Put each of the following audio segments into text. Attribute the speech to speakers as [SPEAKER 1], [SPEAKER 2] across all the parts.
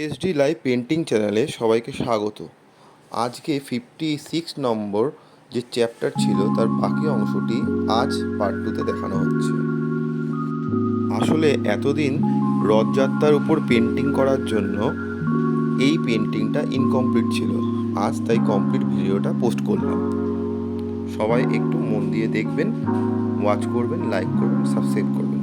[SPEAKER 1] SD live painting চ্যানেলে সবাইকে স্বাগত। আজকে 56 নম্বর যে চ্যাপ্টার ছিল তার বাকি অংশটি আজ পার্ট 2তে দেখানো হচ্ছে। আসলে এতদিন রথযাত্রার উপর পেন্টিং করার জন্য এই পেন্টিংটা ইনকমপ্লিট ছিল। আজ তাই কমপ্লিট ভিডিওটা পোস্ট করলাম। সবাই একটু মন দিয়ে দেখবেন, ওয়াচ করবেন, লাইক করবেন, সাবস্ক্রাইব করবেন।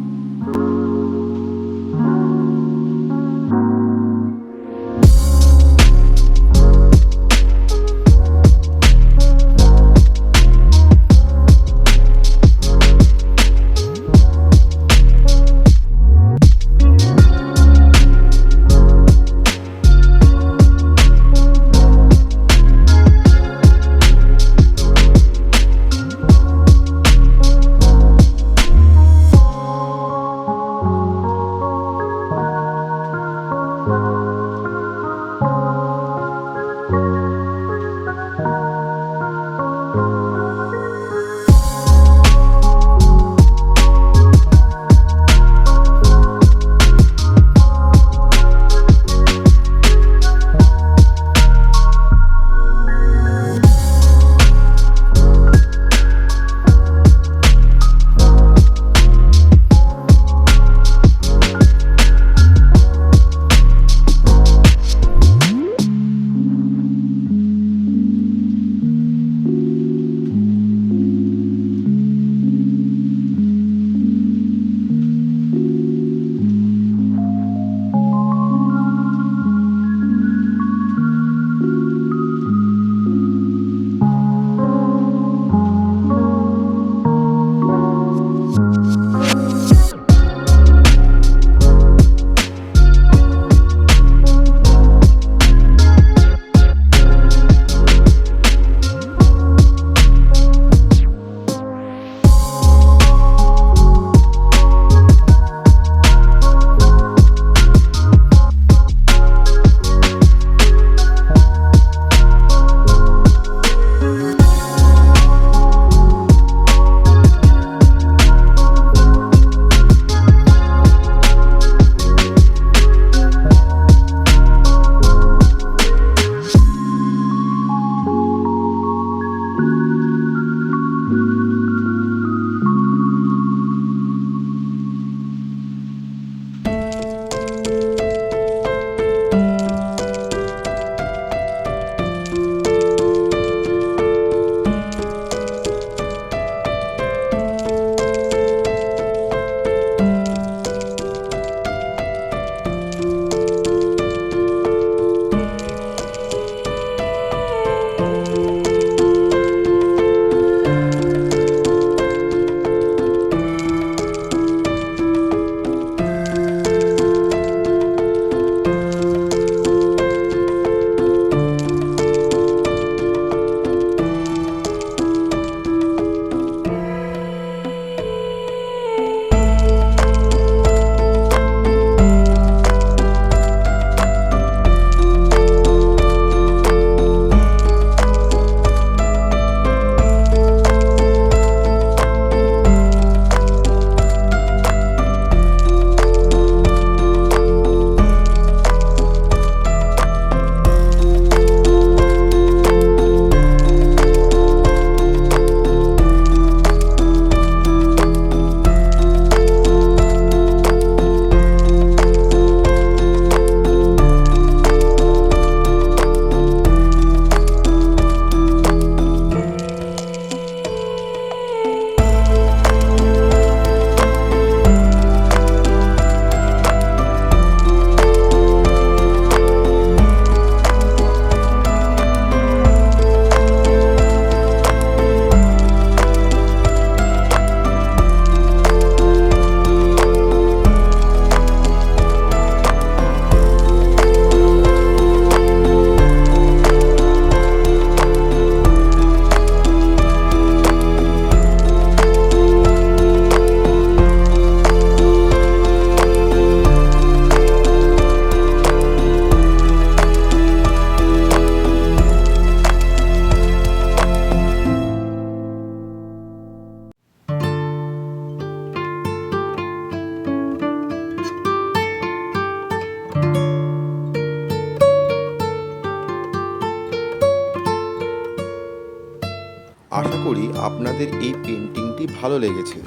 [SPEAKER 1] আশা করি আপনাদের এই পেন্টিংটি ভালো লেগেছে।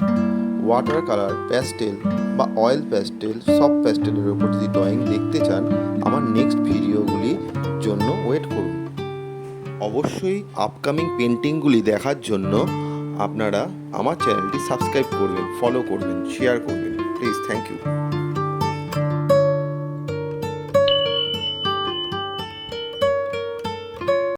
[SPEAKER 1] ওয়াটার কালার, প্যাস্টেল বা অয়েল প্যাস্টেল, সফট প্যাস্টেলের উপর যদি ড্রয়িং দেখতে চান, আমার নেক্সট ভিডিওগুলির জন্য ওয়েট করুন। অবশ্যই আপকামিং পেন্টিংগুলি দেখার জন্য আপনারা আমার চ্যানেলটি সাবস্ক্রাইব করবেন, ফলো করবেন, শেয়ার করবেন। Please, thank you.